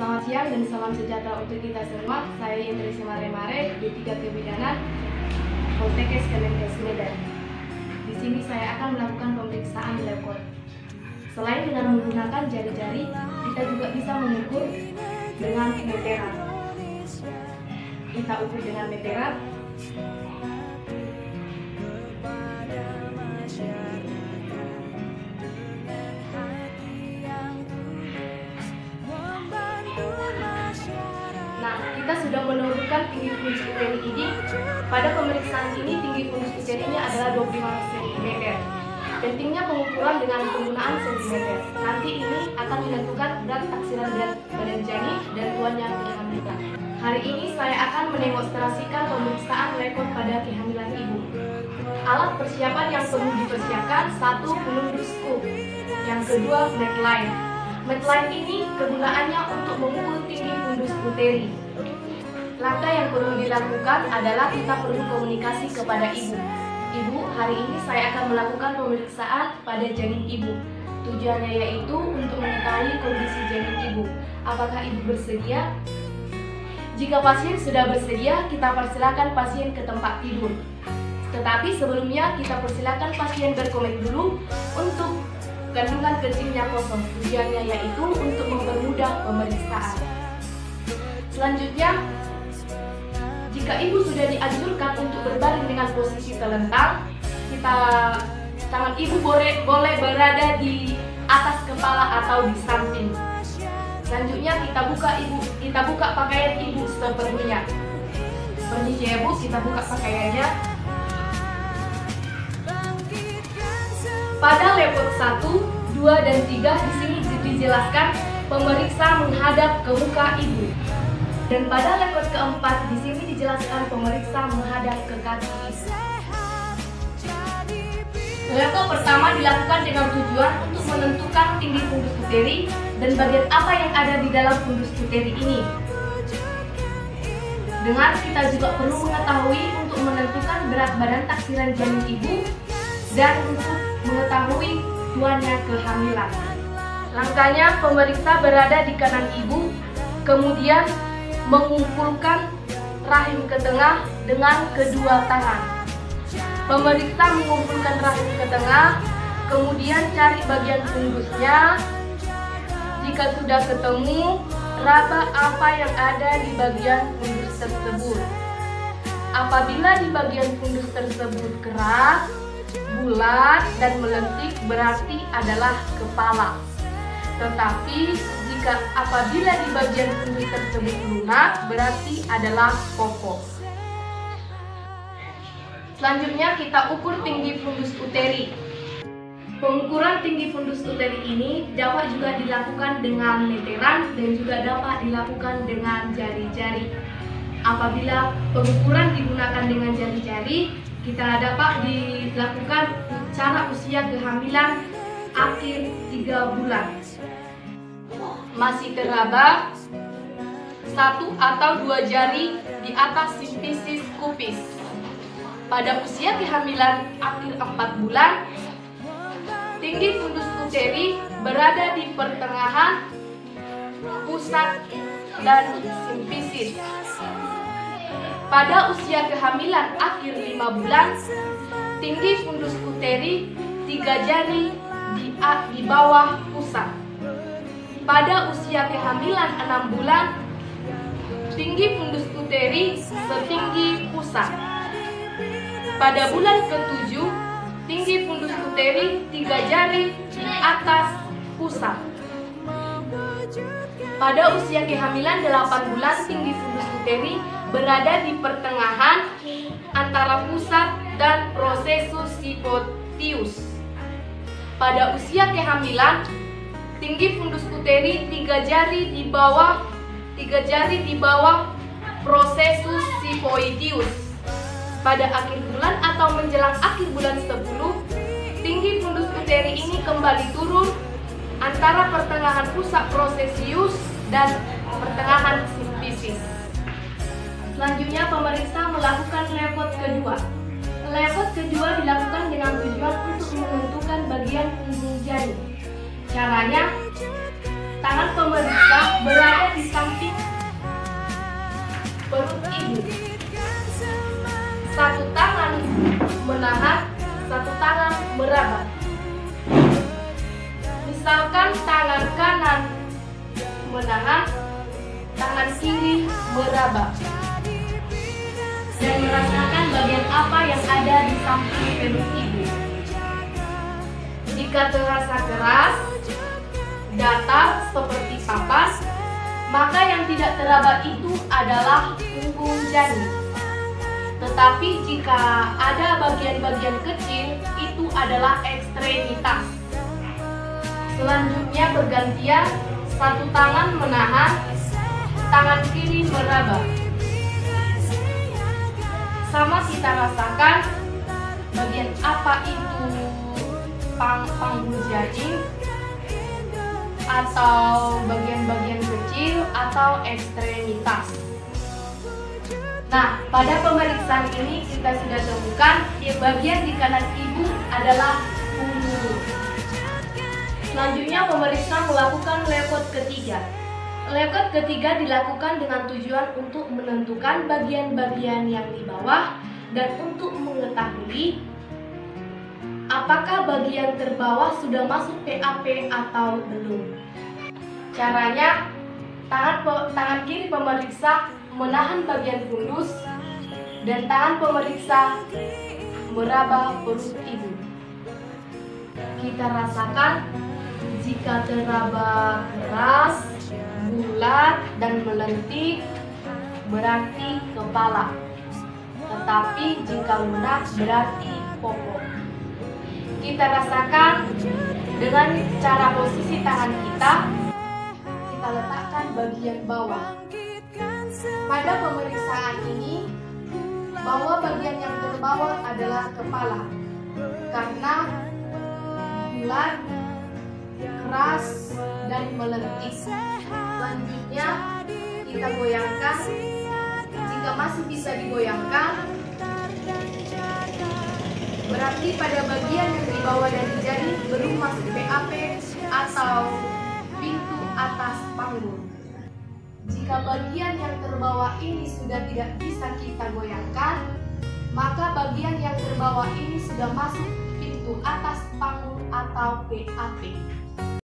Selamat siang dan salam sejahtera untuk kita semua. Saya Indri Mare D3 Kebidanan Poltekkes Kemenkes Medan. Di sini saya akan melakukan pemeriksaan lab coat. Selain dengan menggunakan jari-jari, kita juga bisa mengukur dengan meteran. Kita ukur dengan meteran. Nah, kita sudah menentukan tinggi fundus uteri ini. Pada pemeriksaan ini, tinggi fundus uterinya adalah 25 cm. Pentingnya pengukuran dengan penggunaan sentimeter. Nanti ini akan menentukan berat taksiran berat badan janin dan tuannya kehamilan. Hari ini saya akan mendemonstrasikan pemeriksaan lab coat pada kehamilan ibu. Alat persiapan yang perlu dipersiapkan: 1. Penunjuk scoop, yang kedua medline. Medline ini kegunaannya untuk mengukur tinggi fundus uteri. Langkah yang perlu dilakukan adalah kita perlu komunikasi kepada ibu. Ibu, hari ini saya akan melakukan pemeriksaan pada janin ibu. Tujuannya yaitu untuk mengetahui kondisi janin ibu. Apakah ibu bersedia? Jika pasien sudah bersedia, kita persilakan pasien ke tempat tidur. Tetapi sebelumnya kita persilakan pasien berkomit dulu untuk kandungan kencingnya kosong. Tujuannya yaitu untuk mempermudah pemeriksaan. Selanjutnya, jika ibu sudah dianjurkan untuk berbaring dengan posisi telentang, tangan ibu boleh berada di atas kepala atau di samping. Selanjutnya kita buka pakaian ibu seperlunya. Permisi ya Bu, kita buka pakaiannya. Pada lab coat 1, 2, dan 3 di sini dijelaskan pemeriksa menghadap ke muka ibu. Dan pada lab coat keempat di sini dijelaskan pemeriksa menghadap ke kaki ibu. Lab coat pertama dilakukan dengan tujuan untuk menentukan tinggi fundus uteri dan bagian apa yang ada di dalam fundus uteri ini. Dengan kita juga perlu mengetahui untuk menentukan berat badan taksiran janin ibu dan untuk mengetahui tuannya kehamilan. Langkahnya, pemeriksa berada di kanan ibu, kemudian mengumpulkan rahim ke tengah dengan kedua tangan. Pemeriksa mengumpulkan rahim ke tengah, kemudian cari bagian fundusnya. Jika sudah ketemu, raba apa yang ada di bagian fundus tersebut. Apabila di bagian fundus tersebut keras, bulat, dan melentik, berarti adalah kepala. Tetapi apabila di bagian fundus tersebut lunak, berarti adalah popok. Selanjutnya kita ukur tinggi fundus uteri. Pengukuran tinggi fundus uteri ini dapat juga dilakukan dengan meteran dan juga dapat dilakukan dengan jari-jari. Apabila pengukuran digunakan dengan jari-jari, kita dapat dilakukan cara usia kehamilan akhir 3 bulan. Masih teraba 1 atau 2 jari di atas simfisis kupis. Pada usia kehamilan akhir 4 bulan, tinggi fundus uteri berada di pertengahan, pusat, dan simfisis. Pada usia kehamilan akhir 5 bulan, tinggi fundus uteri 3 jari di bawah pusat. Pada usia kehamilan 6 bulan, tinggi fundus uteri setinggi pusat. Pada bulan ke-7, tinggi fundus uteri 3 jari di atas pusat. Pada usia kehamilan 8 bulan, tinggi fundus uteri berada di pertengahan antara pusat dan prosesus sifotius. Pada usia kehamilan, tinggi fundus uteri 3 jari di bawah prosesus sifoidius. Pada akhir bulan atau menjelang akhir bulan 10, tinggi fundus uteri ini kembali turun antara pertengahan pusat prosesius dan pertengahan simfisis. Selanjutnya pemeriksa melakukan lab coat kedua. Lab coat kedua dilakukan dengan tujuan untuk menentukan bagian punggung janin. Caranya, tangan pemeriksa berada di di samping perut ibu. Satu tangan menahan, satu tangan meraba. Misalkan tangan kanan menahan, tangan kiri meraba. Dan merasakan bagian apa yang ada di samping perut ibu. Jika terasa keras, datar seperti papan, maka yang tidak teraba itu adalah punggung janin. Tetapi jika ada bagian-bagian kecil, itu adalah ekstremitas. Selanjutnya bergantian, satu tangan menahan, tangan kiri meraba. Sama kita rasakan bagian apa itu panggung janin, atau bagian-bagian kecil, atau ekstremitas. Nah, pada pemeriksaan ini kita sudah temukan bagian di kanan ibu adalah punggung. Selanjutnya pemeriksa melakukan lepot ketiga. Lepot ketiga dilakukan dengan tujuan untuk menentukan bagian-bagian yang di bawah dan untuk mengetahui apakah bagian terbawah sudah masuk PAP atau belum. Caranya, tangan kiri pemeriksa menahan bagian fundus dan tangan pemeriksa meraba perut ibu. Kita rasakan jika teraba keras, bulat, dan melentik berarti kepala. Tetapi jika lunak berarti popok. Kita rasakan dengan cara posisi tangan kita letakkan bagian bawah. Pada pemeriksaan ini, bahwa bagian yang terbawah adalah kepala karena bulat, keras, dan melentik. Selanjutnya kita goyangkan. Jika masih bisa digoyangkan, berarti pada bagian yang di bawah dari janin belum masuk PAP atau pintu atas panggung. Jika bagian yang terbawah ini sudah tidak bisa kita goyangkan, maka bagian yang terbawah ini sudah masuk pintu atas panggung atau PAP.